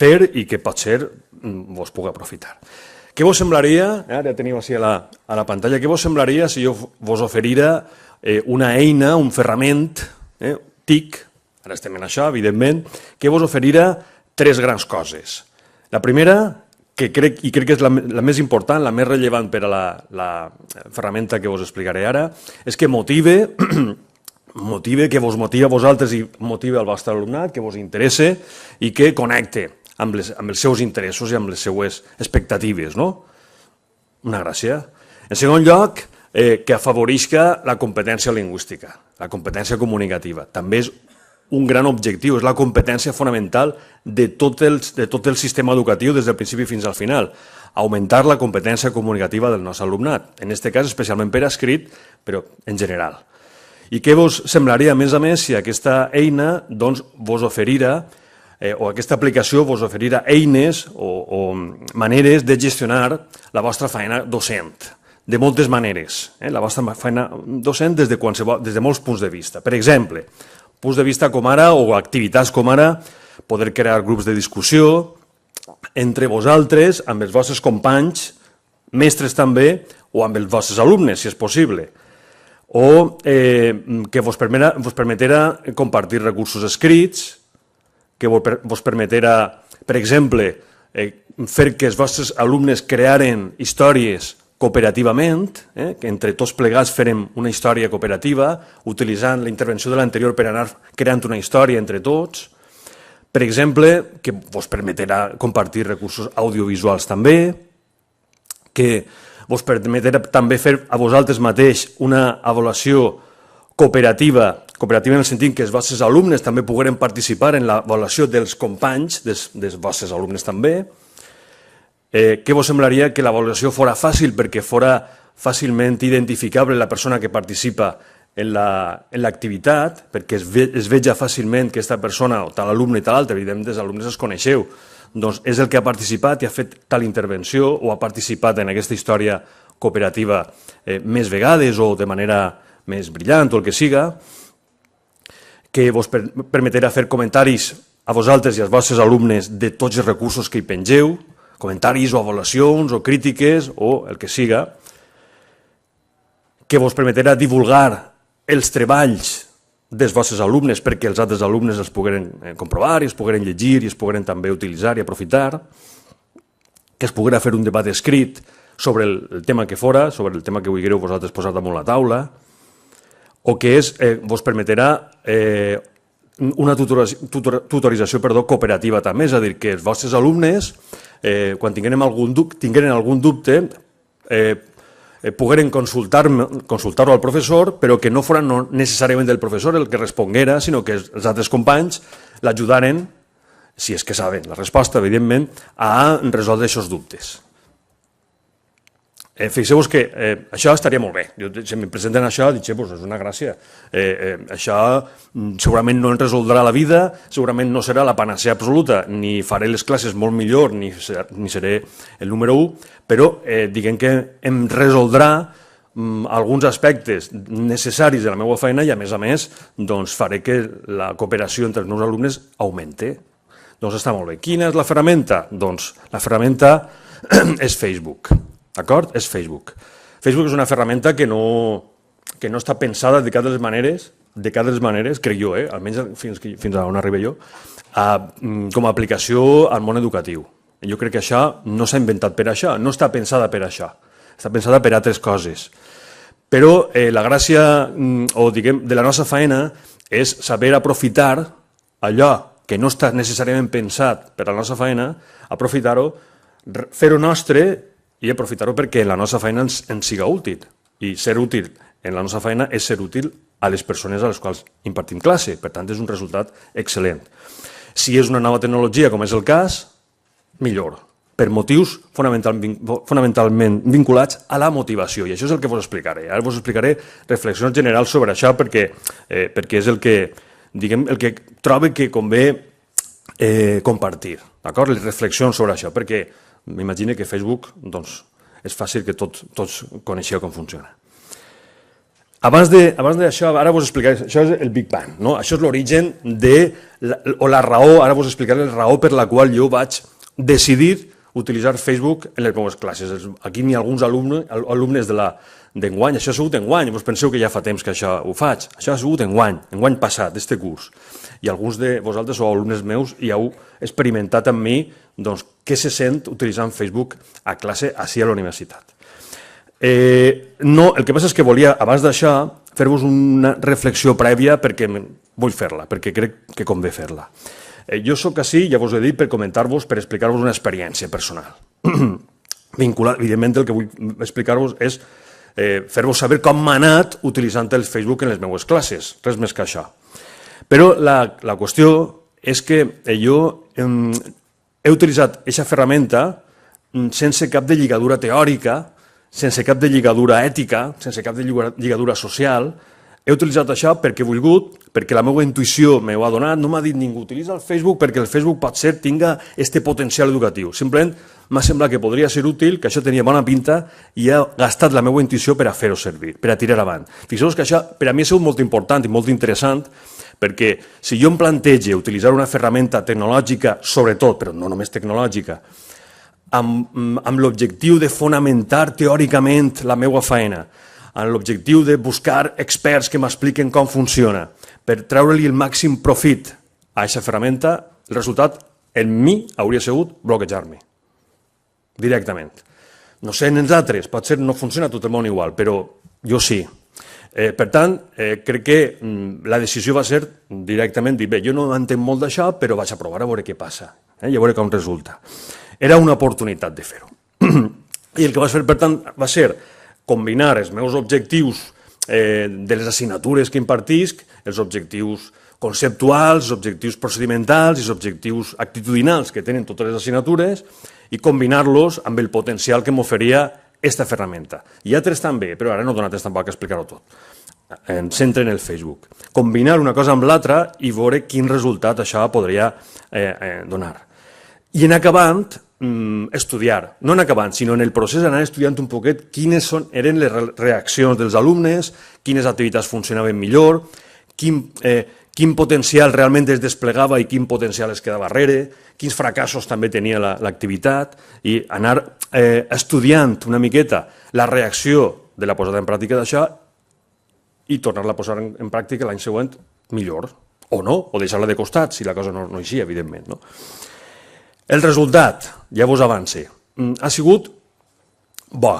fer i que potser vos pugui aprofitar. Què vos semblaria, ara teniu així a la pantalla, què vos semblaria si jo vos oferira una eina, un ferrament, TIC, ara estem en això, evidentment, que vos oferira tres grans coses. La primera, que crec que és la més important, la més rellevant per a la ferramenta que vos explicaré ara, és que que vos motiva a vosaltres i motiva al vostre alumnat, que vos interessa i que connecte amb els seus interessos i amb les seues expectatives. Una gràcia. En segon lloc, que afavorisca la competència lingüística, la competència comunicativa. També és un gran objectiu, és la competència fonamental de tot el sistema educatiu des del principi fins al final, augmentar la competència comunicativa del nostre alumnat, en aquest cas especialment per escrit, però en general. I què vos semblaria, a més, si aquesta eina vos oferira, o aquesta aplicació vos oferira eines o maneres de gestionar la vostra feina docent, de moltes maneres, la vostra feina docent des de molts punts de vista. Per exemple, punts de vista com ara, o activitats com ara, poder crear grups de discussió entre vosaltres, amb els vostres companys, mestres també, o amb els vostres alumnes, si és possible. O que vos permetera compartir recursos escrits, que vos permetera, per exemple, fer que els vostres alumnes crearen històries cooperativament, que entre tots plegats farem una història cooperativa, utilitzant la intervenció de l'anterior per anar creant una història entre tots. Per exemple, que vos permetrà compartir recursos audiovisuals també, que vos permetrà també fer a vosaltres mateix una avaluació cooperativa en el sentit que els vostres alumnes també pogueren participar en l'avaluació dels companys, dels vostres alumnes també. Què vos semblaria que l'avaluació fora fàcil perquè fora fàcilment identificable la persona que participa en l'activitat, perquè es veja fàcilment que aquesta persona, o tal alumne i tal altre, evidentment els alumnes els coneixeu, doncs és el que ha participat i ha fet tal intervenció o ha participat en aquesta història cooperativa més vegades o de manera més brillant o el que siga, que vos permetrà fer comentaris a vosaltres i als vostres alumnes de tots els recursos que hi pengeu, comentaris o avaluacions o crítiques o el que siga, que vos permetrà divulgar els treballs dels vostres alumnes perquè els altres alumnes els pogueren comprovar i els pogueren llegir i els pogueren també utilitzar i aprofitar, que es poguera fer un debat escrit sobre el tema que fora, sobre el tema que vulgueu vosaltres posar damunt la taula, o que vos permetrà una tutorització cooperativa també, és a dir, que els vostres alumnes, quan tingueren algun dubte, pogueren consultar-ho al professor, però que no fora necessàriament el professor el que responguera, sinó que els altres companys l'ajudaren, si és que saben la resposta, evidentment, a resoldre aquests dubtes. Fixeu-vos que això estaria molt bé. Si em presenten això, dic, és una gràcia. Això segurament no ens resoldrà la vida, segurament no serà la panacea absoluta, ni faré les classes molt millor, ni seré el número 1, però diguem que em resoldrà alguns aspectes necessaris de la meva feina i, a més, faré que la cooperació entre els meus alumnes augmenti. Doncs està molt bé. Quina és la ferramenta? Doncs la ferramenta és Facebook. D'acord? És Facebook. Facebook és una ferramenta que no està pensada de cada les maneres, crec jo, almenys fins a on arribo jo, com a aplicació al món educatiu. Jo crec que això no s'ha inventat per això, no està pensada per això, està pensada per altres coses. Però la gràcia, o diguem, de la nostra feina és saber aprofitar allò que no està necessàriament pensat per a la nostra feina, aprofitar-ho, fer-ho nostre i aprofitar-ho perquè la nostra feina ens siga útil. I ser útil en la nostra feina és ser útil a les persones a les quals impartim classe. Per tant, és un resultat excel·lent. Si és una nova tecnologia, com és el cas, millor, per motius fonamentalment vinculats a la motivació. I això és el que vos explicaré. Ara vos explicaré reflexions generals sobre això perquè és el que trobo que convé compartir. Les reflexions sobre això, perquè m'imagino que Facebook és fàcil que tots coneixeu com funciona. Abans d'això, ara vos explicaré, això és el Big Bang, no? Això és l'origen o la raó, ara vos explicaré la raó per la qual jo vaig decidir utilitzar Facebook en les meves classes. Aquí n'hi ha alguns alumnes d'enguany, això ha sigut enguany, vos penseu que ja fa temps que això ho faig, això ha sigut enguany passat, d'este curs. I alguns de vosaltres sou alumnes meus i heu experimentat amb mi doncs, què se sent utilitzant Facebook a classe així a la universitat. No, el que passa és que volia, abans d'això, fer-vos una reflexió prèvia perquè vull fer-la, perquè crec que convé fer-la. Jo sóc així, ja vos he dit, per comentar-vos, per explicar-vos una experiència personal. Vinculat, evidentment, el que vull explicar-vos és fer-vos saber com m'ha anat utilitzant el Facebook en les meves classes, res més que això. Però la qüestió és que jo he utilitzat aquesta ferramenta sense cap de lligadura teòrica, sense cap de lligadura ètica, sense cap de lligadura social. He utilitzat això perquè he volgut, perquè la meva intuïció m'ho ha donat, no m'ha dit ningú, utilitza el Facebook perquè el Facebook potser tinga este potencial educatiu. Simplement m'ha semblat que podria ser útil, que això tenia bona pinta i he gastat la meva intuïció per a fer-ho servir, per a tirar avant. Fixeu-vos que això per a mi ha sigut molt important i molt interessant perquè si jo em plantege utilitzar una ferramenta tecnològica, sobretot, però no només tecnològica, amb l'objectiu de fonamentar teòricament la meva feina, amb l'objectiu de buscar experts que m'expliquen com funciona, per treure-li el màxim profit a aquesta ferramenta, el resultat en mi hauria sigut bloquejar-me, directament. No sé en els altres, potser no funciona a tot el món igual, però jo sí. Per tant, crec que la decisió va ser directament dir, bé, jo no entenc molt d'això, però vaig a provar a veure què passa, i a veure com resulta. Era una oportunitat de fer-ho. I el que vaig fer, per tant, va ser combinar els meus objectius de les assignatures que impartisc, els objectius conceptuals, els objectius procedimentals i els objectius actitudinals que tenen totes les assignatures i combinar-los amb el potencial que m'oferia aquesta ferramenta. Hi ha altres també, però ara no he donat temps tampoc a explicar-ho tot. Em centre en el Facebook. Combinar una cosa amb l'altra i veure quin resultat això podria donar. I en acabant, estudiar, no en acabant, sinó en el procés d'anar estudiant un poquet quines eren les reaccions dels alumnes, quines activitats funcionaven millor, quin potencial realment es desplegava i quin potencial es quedava darrere, quins fracassos també tenia l'activitat, i anar estudiant una miqueta la reacció de la posada en pràctica d'això i tornar-la a posar en pràctica l'any següent millor, o no, o deixar-la de costat, si la cosa no eixia, evidentment, no? El resultat, ja vos avance, ha sigut bo.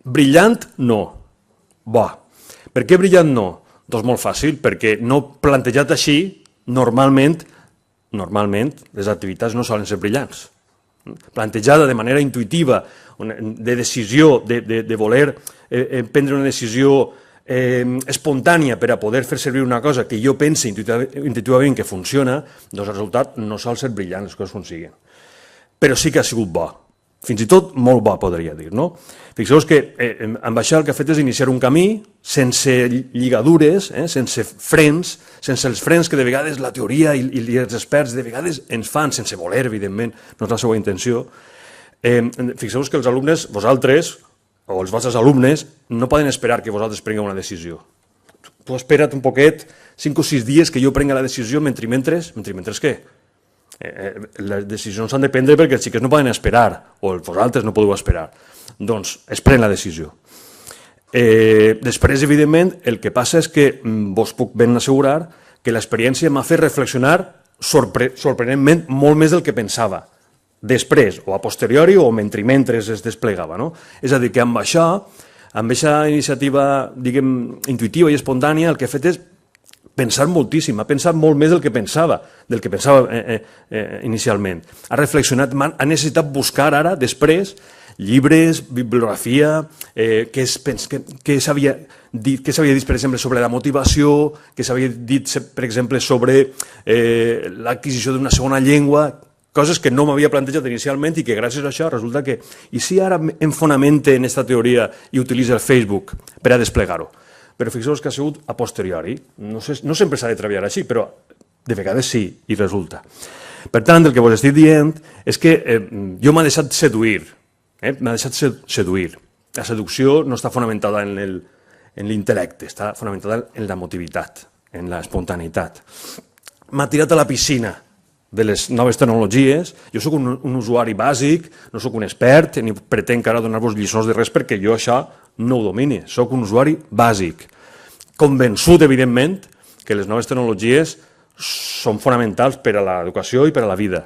Brillant, no. Bo. Per què brillant no? Doncs molt fàcil, perquè no plantejat així, normalment, les activitats no solen ser brillants. Plantejada de manera intuïtiva, de decisió, de voler prendre una decisió espontània per a poder fer servir una cosa que jo pensi intuïtivament que funciona, doncs el resultat no sol ser brillant, les coses consiguen. Però sí que ha sigut bo, fins i tot molt bo, podria dir, no? Fixeu-vos que amb això el que ha fet és iniciar un camí sense lligadures, sense frens, sense els frens que de vegades la teoria i els experts de vegades ens fan, sense voler, evidentment, no és la seva intenció. Fixeu-vos que els alumnes, vosaltres, o els vostres alumnes, no poden esperar que vosaltres prengueu una decisió. Tu espera't un poquet, 5 o 6 dies que jo prenga la decisió, mentre què? Les decisions s'han de prendre perquè els xiquets no poden esperar, o vosaltres no podeu esperar. Doncs es pren la decisió. Després, evidentment, el que passa és que vos puc ben assegurar que l'experiència m'ha fet reflexionar sorprenentment molt més del que pensava. Després, o a posteriori, o mentre es desplegava. És a dir, que amb això, amb aquesta iniciativa, diguem, intuïtiva i espontània, el que he fet és pensar moltíssim, ha pensat molt més del que pensava inicialment. Ha reflexionat, ha necessitat buscar ara, després, llibres, bibliografia, què s'havia dit, per exemple, sobre la motivació, què s'havia dit, per exemple, sobre l'adquisició d'una segona llengua, coses que no m'havia plantejat inicialment i que gràcies a això resulta que... I si ara em fonamente en aquesta teoria i utilitza el Facebook per a desplegar-ho? Però fixeu-vos que ha sigut a posteriori. No sempre s'ha de treballar així, però de vegades sí, i resulta. Per tant, el que vos estic dient és que jo m'ha deixat seduir. M'ha deixat seduir. La seducció no està fonamentada en en l'intel·lecte, està fonamentada en l'emotivitat, en l'espontaneïtat. M'ha tirat a la piscina de les noves tecnologies. Jo sóc un usuari bàsic, no sóc un expert, ni pretenc ara donar-vos lliçons de res perquè jo això no ho domini. Sóc un usuari bàsic, convençut, evidentment, que les noves tecnologies són fonamentals per a l'educació i per a la vida.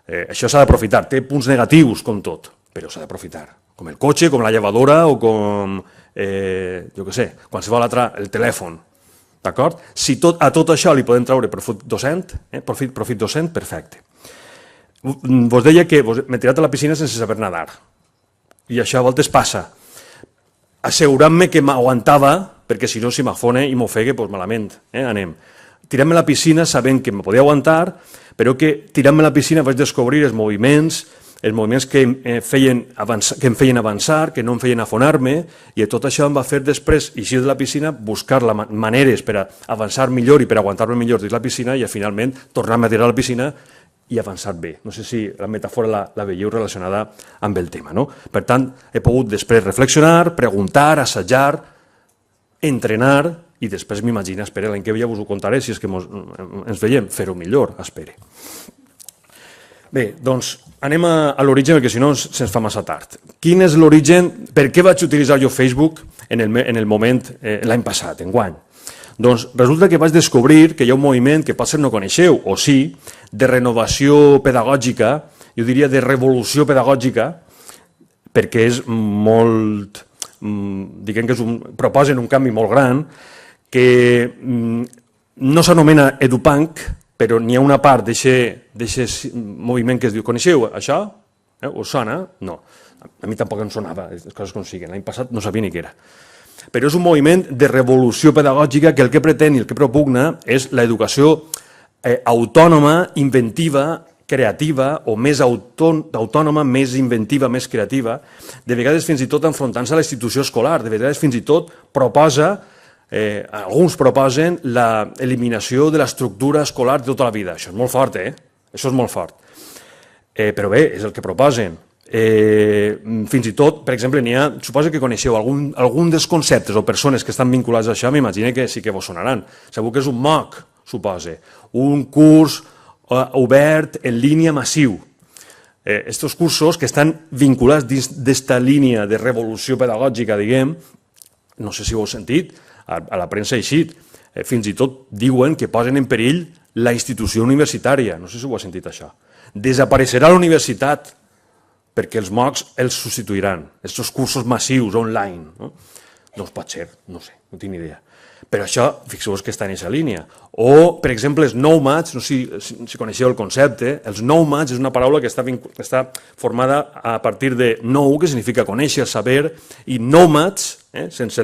Això s'ha d'aprofitar, té punts negatius com tot, però s'ha d'aprofitar. Com el cotxe, com la llevadora o com, jo què sé, qualsevol altre, el telèfon. D'acord? Si a tot això li podem treure profit docent, perfecte. Vos deia que m'he tirat a la piscina sense saber nadar. I això a voltes passa. Assegurant-me que m'aguantava, perquè si no, si m'afone i m'ofegue, doncs malament. Anem. Tirant-me a la piscina sabent que em podia aguantar, però que tirant-me a la piscina vaig descobrir els moviments que em feien avançar, que no em feien afonar-me, i tot això em va fer després eixir de la piscina, buscar maneres per a avançar millor i per aguantar-me millor dins la piscina i finalment tornar-me a tirar a la piscina i avançar bé. No sé si la metàfora la veieu relacionada amb el tema. Per tant, he pogut després reflexionar, preguntar, assajar, entrenar i després m'imagina, espera, l'any que ve ja us ho contaré, si és que ens veiem, fer-ho millor, espere. Bé, doncs anem a l'origen perquè si no se'ns fa massa tard. Quin és l'origen? Per què vaig utilitzar jo Facebook en el moment, l'any passat, enguany? Doncs resulta que vaig descobrir que hi ha un moviment que potser no coneixeu, o sí, de renovació pedagògica, jo diria de revolució pedagògica, perquè és molt, diguem que proposen un canvi molt gran, que no s'anomena EduPunk, però n'hi ha una part d'aquest moviment que es diu, coneixeu això? Us sona? No. A mi tampoc em sonava, les coses com siguen. L'any passat no sabia ni què era. Però és un moviment de revolució pedagògica que el que pretén i el que propugna és l'educació autònoma, inventiva, creativa, o més autònoma, més inventiva, més creativa, de vegades fins i tot enfrontant-se a la institució escolar, de vegades fins i tot alguns proposen l'eliminació de l'estructura escolar de tota la vida. Això és molt fort, Això és molt fort. Però bé, és el que proposen. Fins i tot, per exemple, suposo que coneixeu algun dels conceptes o persones que estan vinculats a això, m'imagino que sí que vos sonaran. Segur que és un MOOC, suposa. Un curs obert en línia massiu. Estos cursos que estan vinculats dins d'esta línia de revolució pedagògica, diguem, no sé si ho heu sentit, a la premsa ha eixit, fins i tot diuen que posen en perill la institució universitària, no sé si ho heu sentit això. Desapareixerà la universitat perquè els MOOCs els substituiran, aquests cursos massius online. Doncs pot ser, no sé, no tinc ni idea. Però això, fixeu-vos que està en aquesta línia. O, per exemple, els nomads, no sé si coneixeu el concepte, els nomads és una paraula que està formada a partir de nou, que significa conèixer, saber, i nomads, sense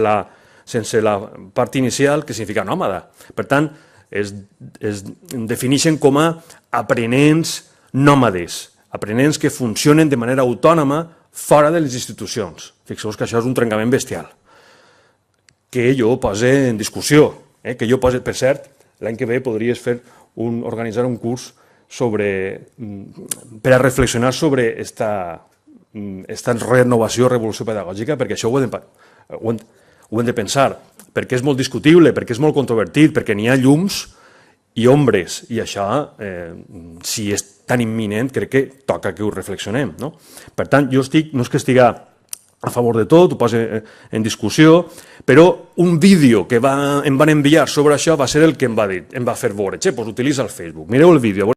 la part inicial, que significa nòmada. Per tant, es defineixen com a aprenents nòmades, aprenents que funcionen de manera autònoma fora de les institucions. Fixeu-vos que això és un trencament bestial, que jo posa en discussió, que jo posa, per cert, l'any que ve podries organitzar un curs per a reflexionar sobre esta renovació, revolució pedagògica, perquè això ho hem de pensar, perquè és molt discutible, perquè és molt controvertit, perquè n'hi ha llums i ombres, i això, si és tan imminent, crec que toca que ho reflexionem. Per tant, jo no és que estigui a favor de tot, ho poso en discussió, però un vídeo que em van enviar sobre això va ser el que em va fer veure, doncs utilitza el Facebook, mireu el vídeo.